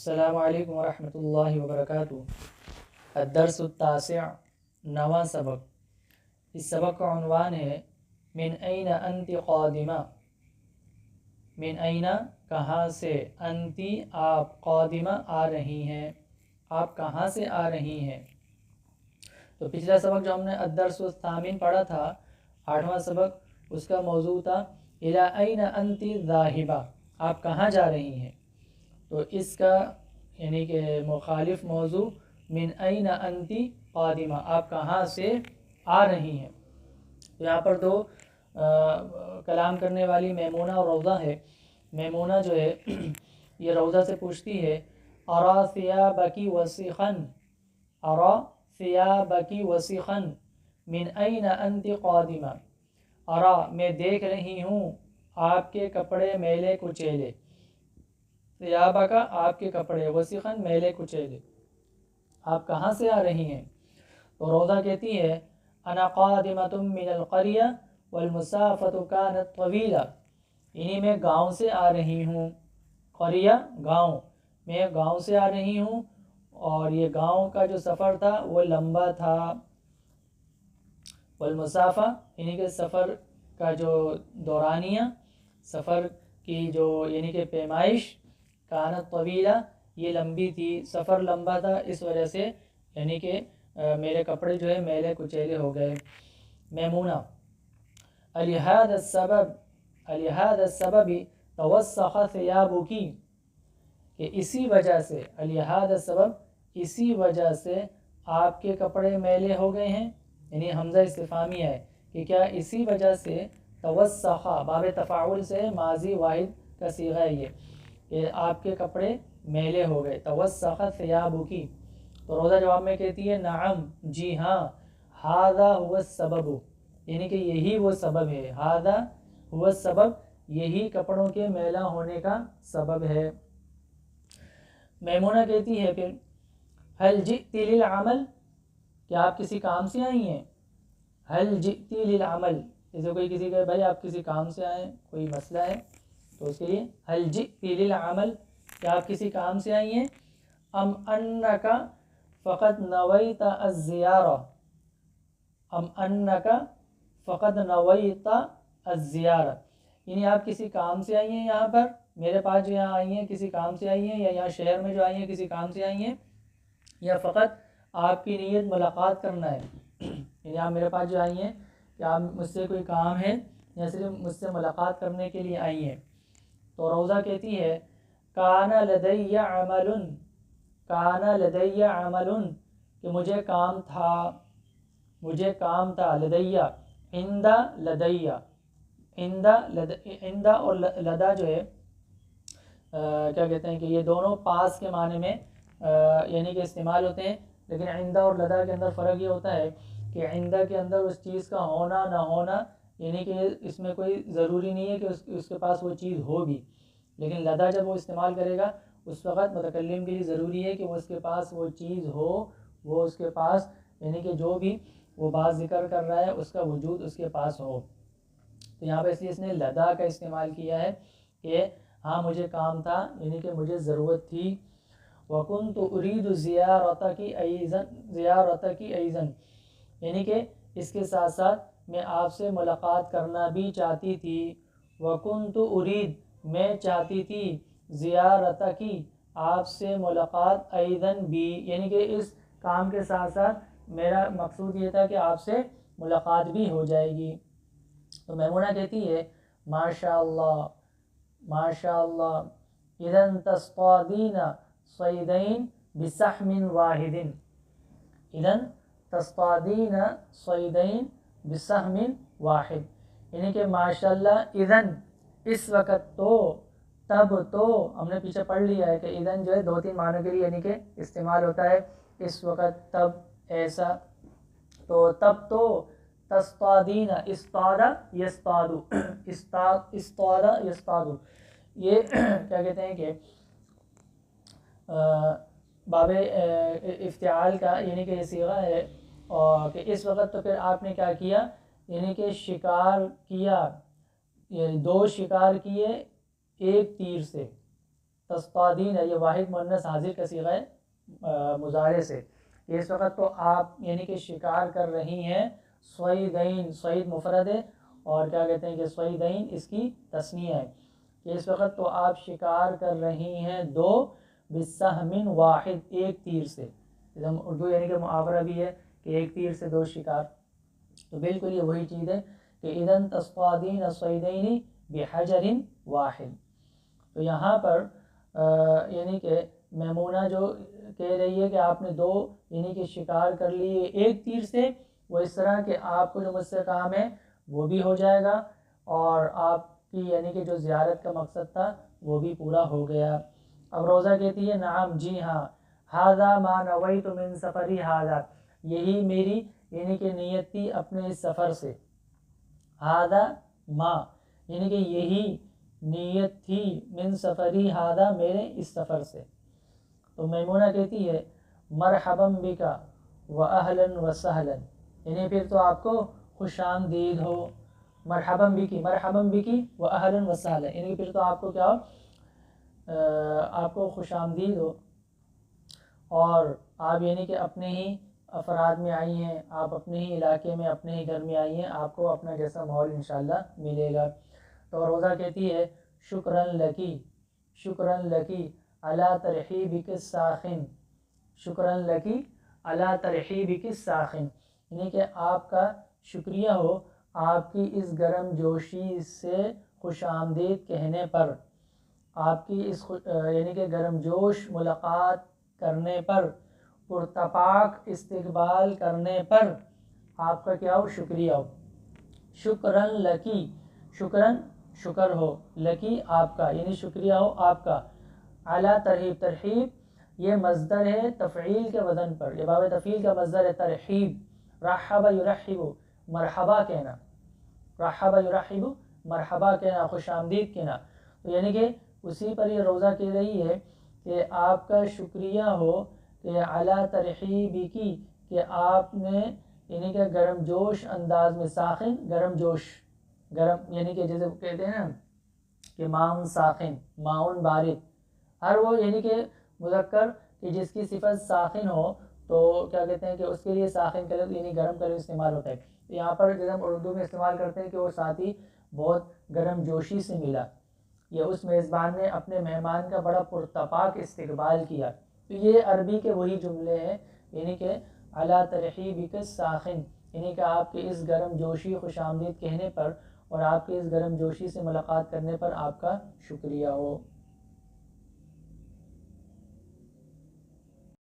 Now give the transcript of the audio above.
السلام علیکم ورحمۃ اللہ وبرکاتہ۔ الدرس التاسع، نواں سبق۔ اس سبق کا عنوان ہے من این انت قادمہ۔ من این کہاں سے، انتی آپ، قادمہ آ رہی ہیں، آپ کہاں سے آ رہی ہیں۔ تو پچھلا سبق جو ہم نے الدرس الثامن پڑھا تھا، 8واں سبق، اس کا موضوع تھا الی این انت ذاہبہ، آپ کہاں جا رہی ہیں۔ تو اس کا یعنی کہ مخالف موضوع من این انت قادمہ، آپ کہاں سے آ رہی ہیں۔ تو یہاں پر دو کلام کرنے والی میمونہ اور روضہ ہے۔ میمونہ جو ہے یہ روضہ سے پوچھتی ہے ارا ثیابک وسخا، ارا ثیابک وسخا من این انت قادمہ، ارا میں دیکھ رہی ہوں آپ کے کپڑے میلے کچیلے، ثیابک آپ کے کپڑے، وسخا میلے کچیلے، آپ کہاں سے آ رہی ہیں۔ تو روضہ کہتی ہے انا قادمۃ من القریہ والمسافۃ کانت طویلہ، یعنی میں گاؤں سے آ رہی ہوں، قریہ گاؤں، میں گاؤں سے آ رہی ہوں اور یہ گاؤں کا جو سفر تھا وہ لمبا تھا۔ والمسافہ یعنی کہ سفر کا جو دورانیہ، سفر کی جو یعنی کہ پیمائش، کانت طویلہ یہ لمبی تھی، سفر لمبا تھا، اس وجہ سے یعنی کہ میرے کپڑے جو ہے میلے کچیلے ہو گئے۔ میمونہ لہذا السبب توسخ ثیابک، کہ اسی وجہ سے، لہذا سبب اسی وجہ سے آپ کے کپڑے میلے ہو گئے ہیں، یعنی حمزہ استفہامیہ ہے کہ کیا اسی وجہ سے، توسخ باب تفاعل سے ماضی واحد کا صیغہ ہے یہ، کہ آپ کے کپڑے میلے ہو گئے، توسخ ثیابک۔ تو روضہ جواب میں کہتی ہے نعم جی ہاں، ھذا ھو السبب، یعنی کہ یہی وہ سبب ہے، ھذا ھو السبب، یہی کپڑوں کے میلا ہونے کا سبب ہے۔ میمونہ کہتی ہے پھر ھل جئت للعمل، کیا آپ کسی کام سے آئی ہیں۔ ھل جئت للعمل، جیسے کوئی کسی کہ بھائی آپ کسی کام سے آئیں، کوئی مسئلہ ہے تو اس کے لیے ھل جئت للعمل، کیا آپ کسی کام سے آئی ہیں۔ ام انک فقط نویت الزیارہ، ام انک فقط نویت الزیارہ، یعنی آپ کسی کام سے آئی ہیں یہاں پر، میرے پاس جو یہاں آئی ہیں کسی کام سے آئی ہیں، یا یہاں شہر میں جو آئی ہیں کسی کام سے آئی ہیں، یا فقط آپ کی نیت ملاقات کرنا ہے، یعنی آپ میرے پاس جو آئی ہیں کہ آپ مجھ سے کوئی کام ہے یا صرف مجھ سے ملاقات کرنے کے لیے آئی ہیں۔ تو روضہ کہتی ہے کان لدی عمل، کان لدی عمل، کہ مجھے کام تھا، مجھے کام تھا، لدی عند لدی، عند اور لدا جو ہے کیا کہتے ہیں کہ یہ دونوں پاس کے معنی میں یعنی کہ استعمال ہوتے ہیں، لیکن عند اور لدا کے اندر فرق یہ ہوتا ہے کہ عند کے اندر اس چیز کا ہونا نہ ہونا، یعنی کہ اس میں کوئی ضروری نہیں ہے کہ اس کے پاس وہ چیز ہوگی، لیکن لدا جب وہ استعمال کرے گا اس وقت متکلم کے لیے ضروری ہے کہ وہ اس کے پاس وہ چیز ہو، وہ اس کے پاس یعنی کہ جو بھی وہ بات ذکر کر رہا ہے اس کا وجود اس کے پاس ہو۔ تو یہاں پہ اس لیے اس نے لدا کا استعمال کیا ہے کہ ہاں مجھے کام تھا، یعنی کہ مجھے ضرورت تھی۔ وَكُنْتُ أُرِيدُ زِيَارَتَكِ أَيْضًا، یعنی کہ اس کے ساتھ ساتھ میں آپ سے ملاقات کرنا بھی چاہتی تھی۔ وَكُنْتُ أُرِيد، میں چاہتی تھی، زیارتک، آپ سے ملاقات، ایضاً بھی، یعنی کہ اس کام کے ساتھ ساتھ میرا مقصود یہ تھا کہ آپ سے ملاقات بھی ہو جائے گی۔ تو میمونہ کہتی ہے ماشاء اللہ، ماشاء اللہ، اذن تصطادین صیدین بسحم واحد، اذن تصطادین صیدین بسحم واحد، یعنی کہ ماشاء اللہ اذن، اس وقت تو، تب تو، ہم نے پیچھے پڑھ لیا ہے کہ اذن جو ہے دو تین معنوں کے لیے یعنی کہ استعمال ہوتا ہے، اس وقت، تب، ایسا، تو تب تو، تصطادین، اصطاد یصطاد، اصطاد یصطاد، یہ کیا کہتے ہیں کہ باب افتعال کا یعنی کہ یہ صیغہ ہے، اور کہ اس وقت تو پھر آپ نے کیا کیا، یعنی کہ شکار کیا، یعنی دو شکار کیے ایک تیر سے، تصطادین ہے، یہ واحد مؤنث حاضر کا صیغہ ہے مضارع سے، کہ اس وقت تو آپ یعنی کہ شکار کر رہی ہیں، صیدین، صید مفرد ہے اور کیا کہتے ہیں کہ صیدین اس کی تثنیہ ہے، کہ اس وقت تو آپ شکار کر رہی ہیں 2 بسہم واحد، ایک تیر سے، اردو یعنی کہ محاورہ بھی ہے کہ ایک تیر سے 2 شکار، تو بالکل یہ وہی چیز ہے کہ اذن تصطادین صیدین بحجر واحد۔ تو یہاں پر یعنی کہ میمونہ جو کہہ رہی ہے کہ آپ نے 2 یعنی کہ شکار کر لیے ایک تیر سے، وہ اس طرح کہ آپ کو جو مجھ سے کام ہے وہ بھی ہو جائے گا اور آپ کی یعنی کہ جو زیارت کا مقصد تھا وہ بھی پورا ہو گیا۔ اب روزہ کہتی ہے نعم، جی ہاں، ھذا ما نویت من سفری ھذا، یہی میری یعنی کہ نیت تھی اپنے اس سفر سے، ھذا ما یعنی کہ یہی نیت تھی، من سفری ھذا میرے اس سفر سے۔ تو میمونہ کہتی ہے مرحبا بکا و اہلا و سہلا، یعنی پھر تو آپ کو خوش آمدید ہو، مرحبا بکی، مرحبا بکی و اہلا و سہلا، یعنی پھر تو آپ کو کیا ہو، آپ کو خوش آمدید ہو اور آپ یعنی کہ اپنے ہی افراد میں آئی ہیں، آپ اپنے ہی علاقے میں اپنے ہی گھر میں آئی ہیں، آپ کو اپنا جیسا ماحول انشاءاللہ ملے گا۔ تو روزہ کہتی ہے شکراً لکی، شکراً لکی علی ترحیبک الساخن، شکراً لکی علی ترحیبک الساخن، یعنی کہ آپ کا شکریہ ہو آپ کی اس گرم جوشی سے خوش آمدید کہنے پر، آپ کی اس یعنی کہ گرم جوش ملاقات کرنے پر، پرتپاک استقبال کرنے پر آپ کا کیا ہو، شکریہ ہو۔ شکراً لکی، شکراً شکر ہو، لکی آپ کا یعنی شکریہ ہو آپ کا، اعلیٰ ترحیب، ترحیب یہ مصدر ہے تفعیل کے وزن پر، یہ باب تفعیل کا مصدر ہے ترحیب، رحب یرحب مرحبا کہنا، رحب یرحب مرحبا کہنا، خوش آمدید کہنا، تو یعنی کہ اسی پر یہ روزہ کہہ رہی ہے کہ آپ کا شکریہ ہو کہ اعلیٰ ترحیبی کی، کہ آپ نے یعنی کہ گرم جوش انداز میں، ساخن گرم جوش، گرم یعنی کہ جیسے کہتے ہیں نا کہ ماؤن ساخن، ماؤن بارد، ہر وہ یعنی کہ مذکر کہ جس کی صفت ساخن ہو تو کیا کہتے ہیں کہ اس کے لیے ساخن کا لفظ یعنی گرم کا لفظ استعمال ہوتا ہے۔ یہاں پر جیسے ہم اردو میں استعمال کرتے ہیں کہ وہ ساتھی بہت گرم جوشی سے ملا، یا اس میزبان نے اپنے مہمان کا بڑا پرتپاک استقبال کیا، تو یہ عربی کے وہی جملے ہیں، یعنی کہ علی ترحیبک الساخن، یعنی کہ آپ کے اس گرم جوشی خوش آمدید کہنے پر اور آپ کے اس گرم جوشی سے ملاقات کرنے پر آپ کا شکریہ ہو۔